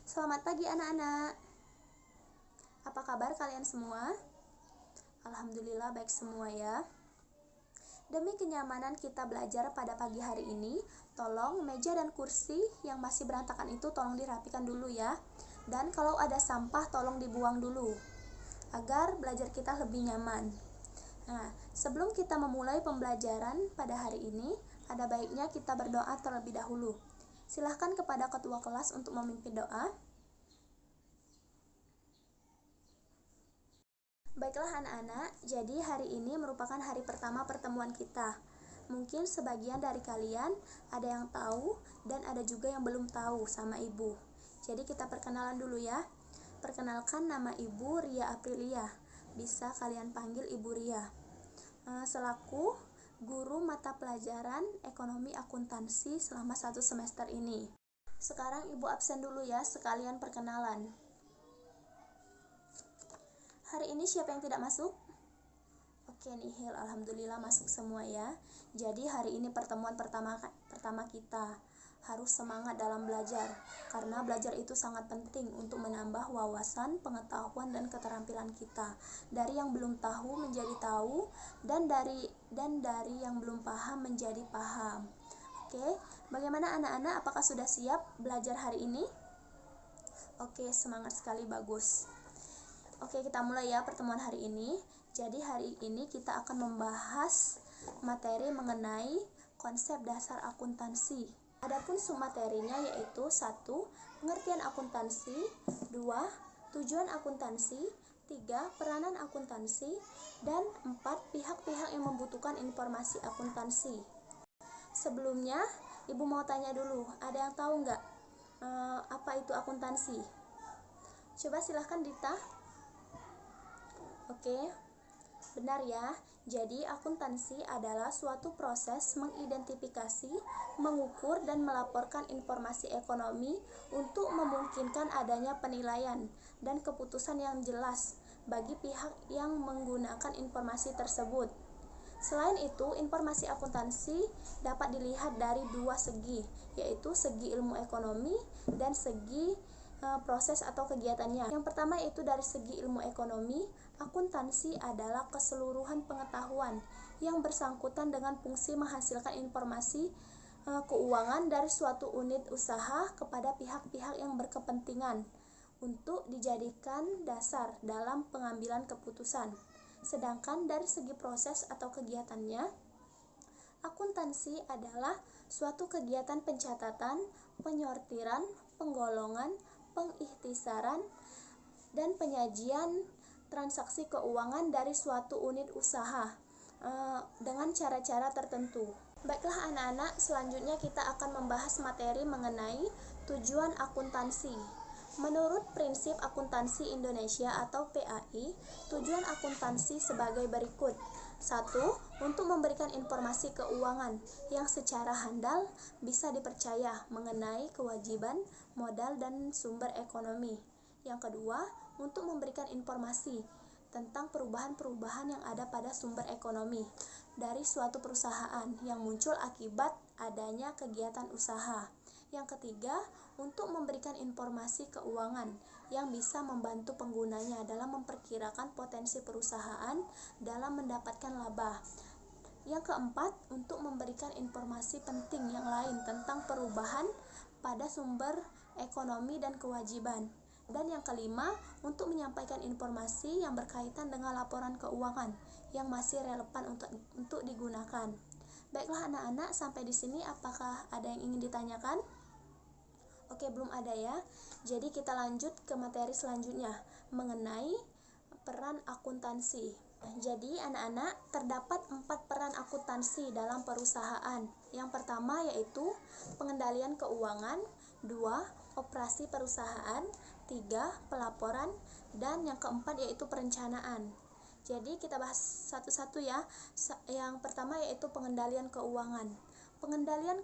Selamat pagi anak-anak. Apa kabar kalian semua? Alhamdulillah baik semua ya. Demi kenyamanan kita belajar pada pagi hari ini, tolong meja dan kursi yang masih berantakan itu tolong dirapikan dulu ya. Dan kalau ada sampah tolong dibuang dulu, agar belajar kita lebih nyaman. Nah, sebelum kita memulai pembelajaran pada hari ini, ada baiknya kita berdoa terlebih dahulu. Silahkan kepada ketua kelas untuk memimpin doa. Baiklah anak-anak, jadi hari ini merupakan hari pertama pertemuan kita. Mungkin sebagian dari kalian ada yang tahu dan ada juga yang belum tahu sama ibu. Jadi kita perkenalan dulu ya. Perkenalkan, nama ibu Ria Aprilia. Bisa kalian panggil Ibu Ria. Selaku guru mata pelajaran ekonomi akuntansi selama 1 semester ini. Sekarang ibu absen dulu ya, sekalian perkenalan. Hari ini siapa yang tidak masuk? Oke, nihil, alhamdulillah masuk semua ya. Jadi hari ini pertemuan pertama kita. Harus semangat dalam belajar, karena belajar itu sangat penting untuk menambah wawasan, pengetahuan, dan keterampilan kita. Dari yang belum tahu menjadi tahu, dan dari yang belum paham menjadi paham. Oke, bagaimana anak-anak? Apakah sudah siap belajar hari ini? Oke, semangat sekali, bagus. Oke, kita mulai ya pertemuan hari ini. Jadi hari ini kita akan membahas materi mengenai konsep dasar akuntansi. Adapun submaterinya yaitu 1. Pengertian akuntansi, 2. Tujuan akuntansi, 3. Peranan akuntansi, dan 4. Pihak-pihak yang membutuhkan informasi akuntansi. Sebelumnya, ibu mau tanya dulu, ada yang tahu nggak apa itu akuntansi? Coba silahkan Dita. Oke, benar ya. Jadi akuntansi adalah suatu proses mengidentifikasi, mengukur, dan melaporkan informasi ekonomi untuk memungkinkan adanya penilaian dan keputusan yang jelas bagi pihak yang menggunakan informasi tersebut. Selain itu, informasi akuntansi dapat dilihat dari 2 segi, yaitu segi ilmu ekonomi dan segi proses atau kegiatannya. Yang pertama yaitu dari segi ilmu ekonomi. Akuntansi adalah keseluruhan pengetahuan yang bersangkutan dengan fungsi menghasilkan informasi keuangan dari suatu unit usaha kepada pihak-pihak yang berkepentingan untuk dijadikan dasar dalam pengambilan keputusan. Sedangkan dari segi proses atau kegiatannya, akuntansi adalah suatu kegiatan pencatatan, penyortiran, penggolongan, pengikhtisaran, dan penyajian transaksi keuangan dari suatu unit usaha dengan cara-cara tertentu. Baiklah anak-anak, selanjutnya kita akan membahas materi mengenai tujuan akuntansi. Menurut prinsip akuntansi Indonesia atau PAI, tujuan akuntansi sebagai berikut. 1. Untuk memberikan informasi keuangan yang secara handal bisa dipercaya mengenai kewajiban, modal, dan sumber ekonomi. Yang kedua, untuk memberikan informasi tentang perubahan-perubahan yang ada pada sumber ekonomi dari suatu perusahaan yang muncul akibat adanya kegiatan usaha. Yang ketiga, untuk memberikan informasi keuangan yang bisa membantu penggunanya dalam memperkirakan potensi perusahaan dalam mendapatkan laba. Yang keempat, untuk memberikan informasi penting yang lain tentang perubahan pada sumber ekonomi dan kewajiban. Dan yang kelima, untuk menyampaikan informasi yang berkaitan dengan laporan keuangan yang masih relevan untuk digunakan. Baiklah anak-anak, sampai di sini apakah ada yang ingin ditanyakan? Oke, belum ada ya. Jadi kita lanjut ke materi selanjutnya mengenai peran akuntansi. Jadi anak-anak, terdapat 4 peran akuntansi dalam perusahaan. Yang pertama yaitu pengendalian keuangan, 2. Operasi perusahaan, 3. Pelaporan, dan yang keempat yaitu perencanaan. Jadi kita bahas satu-satu ya. Yang pertama yaitu pengendalian keuangan. Pengendalian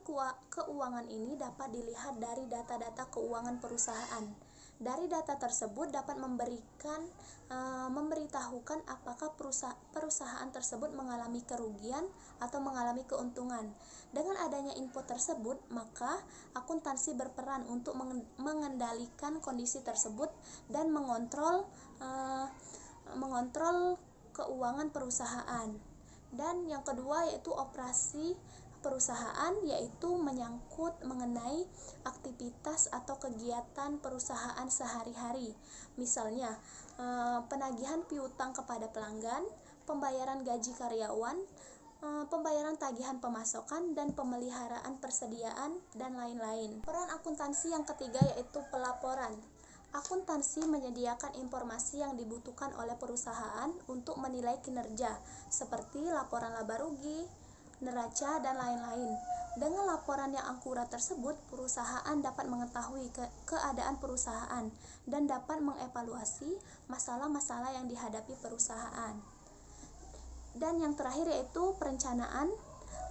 keuangan ini dapat dilihat dari data-data keuangan perusahaan. Dari data tersebut dapat memberitahukan apakah perusahaan tersebut mengalami kerugian atau mengalami keuntungan. Dengan adanya info tersebut, maka akuntansi berperan untuk mengendalikan kondisi tersebut dan mengontrol keuangan perusahaan. Dan yang kedua yaitu operasi perusahaan, yaitu menyangkut mengenai aktivitas atau kegiatan perusahaan sehari-hari. Misalnya, penagihan piutang kepada pelanggan, pembayaran gaji karyawan, pembayaran tagihan pemasokan, dan pemeliharaan persediaan, dan lain-lain. Peran akuntansi yang ketiga yaitu pelaporan. Akuntansi menyediakan informasi yang dibutuhkan oleh perusahaan untuk menilai kinerja, seperti laporan laba rugi, neraca, dan lain-lain. Dengan laporan yang akurat tersebut, perusahaan dapat mengetahui keadaan perusahaan dan dapat mengevaluasi masalah-masalah yang dihadapi perusahaan. Dan yang terakhir yaitu perencanaan.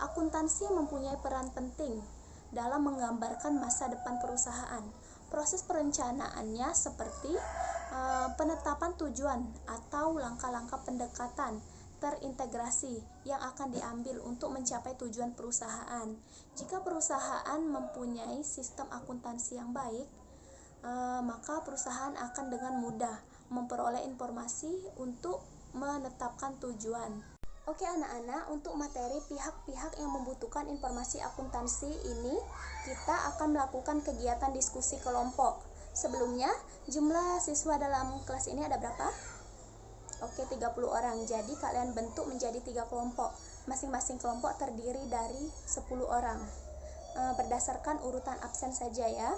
Akuntansi mempunyai peran penting dalam menggambarkan masa depan perusahaan. Proses perencanaannya seperti penetapan tujuan atau langkah-langkah pendekatan terintegrasi yang akan diambil untuk mencapai tujuan perusahaan. Jika perusahaan mempunyai sistem akuntansi yang baik, maka perusahaan akan dengan mudah memperoleh informasi untuk menetapkan tujuan. Oke anak-anak, untuk materi pihak-pihak yang membutuhkan informasi akuntansi ini, kita akan melakukan kegiatan diskusi kelompok. Sebelumnya, jumlah siswa dalam kelas ini ada berapa? Oke, 30 orang. Jadi kalian bentuk menjadi 3 kelompok. Masing-masing kelompok terdiri dari 10 orang. Berdasarkan urutan absen saja ya.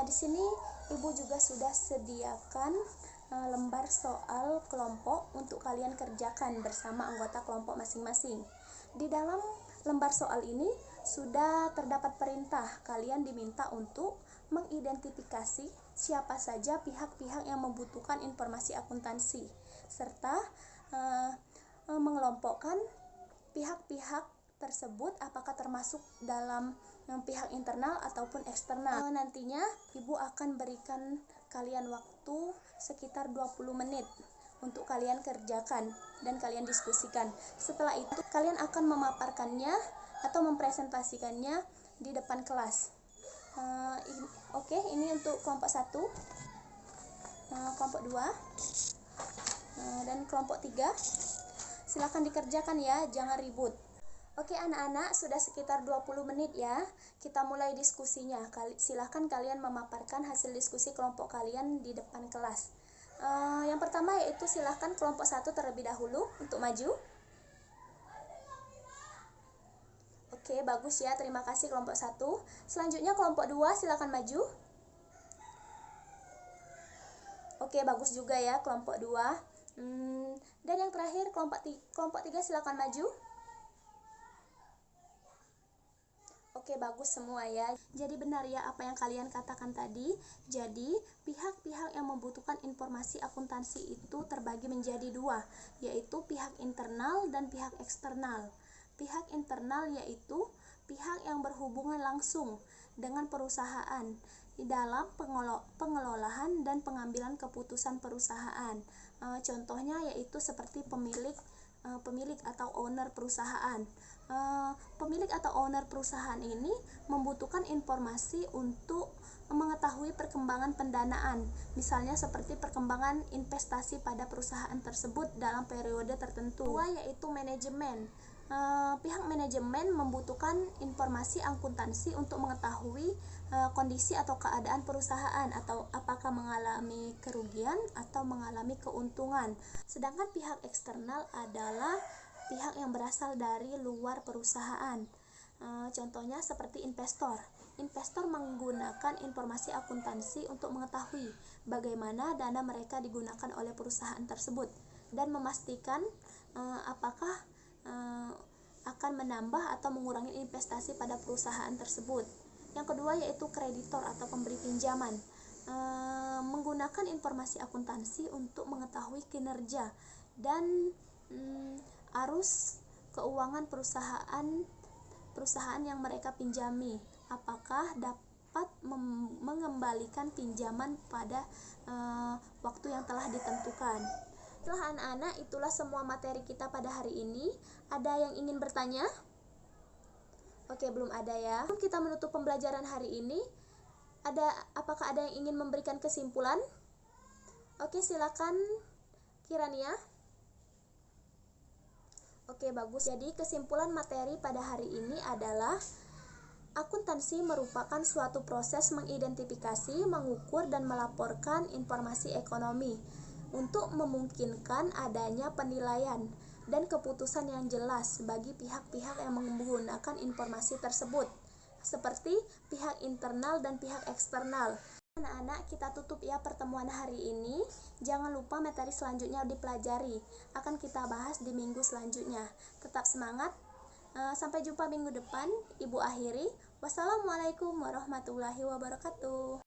Di sini Ibu juga sudah sediakan lembar soal kelompok untuk kalian kerjakan bersama anggota kelompok masing-masing. Di dalam lembar soal ini sudah terdapat perintah. Kalian diminta untuk mengidentifikasi siapa saja pihak-pihak yang membutuhkan informasi akuntansi, serta mengelompokkan pihak-pihak tersebut apakah termasuk dalam pihak internal ataupun eksternal. Nantinya Ibu akan berikan kalian waktu sekitar 20 menit untuk kalian kerjakan dan kalian diskusikan. Setelah itu kalian akan memaparkannya atau mempresentasikannya di depan kelas. Oke, ini untuk kelompok 1, kelompok 2, dan kelompok 3. Silakan dikerjakan ya, jangan ribut. Oke anak-anak, sudah sekitar 20 menit ya. Kita mulai diskusinya. Silakan kalian memaparkan hasil diskusi kelompok kalian di depan kelas. Yang pertama yaitu silakan kelompok 1 terlebih dahulu untuk maju. Oke, bagus ya. Terima kasih kelompok 1. Selanjutnya kelompok 2 silakan maju. Oke, bagus juga ya kelompok 2. Dan yang terakhir kelompok 3 silakan maju. Oke, bagus semua ya. Jadi benar ya apa yang kalian katakan tadi. Jadi pihak-pihak yang membutuhkan informasi akuntansi itu terbagi menjadi 2, yaitu pihak internal dan pihak eksternal. Pihak internal yaitu pihak yang berhubungan langsung dengan perusahaan di dalam pengelolaan dan pengambilan keputusan perusahaan. Contohnya yaitu seperti pemilik atau owner perusahaan. Pemilik atau owner perusahaan ini membutuhkan informasi untuk mengetahui perkembangan pendanaan, misalnya seperti perkembangan investasi pada perusahaan tersebut dalam periode tertentu. Yaitu manajemen. Pihak manajemen membutuhkan informasi akuntansi untuk mengetahui kondisi atau keadaan perusahaan atau apakah mengalami kerugian atau mengalami keuntungan. Sedangkan pihak eksternal adalah pihak yang berasal dari luar perusahaan. Contohnya seperti investor. Investor menggunakan informasi akuntansi untuk mengetahui bagaimana dana mereka digunakan oleh perusahaan tersebut dan memastikan apakah akan menambah atau mengurangi investasi pada perusahaan tersebut. Yang kedua yaitu kreditor atau pemberi pinjaman. Menggunakan informasi akuntansi untuk mengetahui kinerja dan arus keuangan perusahaan yang mereka pinjami, apakah dapat mengembalikan pinjaman pada waktu yang telah ditentukan. Setelah anak-anak, itulah semua materi kita pada hari ini. Ada yang ingin bertanya? Oke, belum ada ya. Kita menutup pembelajaran hari ini. Apakah ada yang ingin memberikan kesimpulan? Oke, silakan Kirania. Oke, bagus. Jadi kesimpulan materi pada hari ini adalah akuntansi merupakan suatu proses mengidentifikasi, mengukur, dan melaporkan informasi ekonomi untuk memungkinkan adanya penilaian dan keputusan yang jelas bagi pihak-pihak yang menggunakan informasi tersebut, seperti pihak internal dan pihak eksternal. Anak-anak, kita tutup ya pertemuan hari ini. Jangan lupa materi selanjutnya dipelajari. Akan kita bahas di minggu selanjutnya. Tetap semangat. Sampai jumpa minggu depan. Ibu akhiri. Wassalamualaikum warahmatullahi wabarakatuh.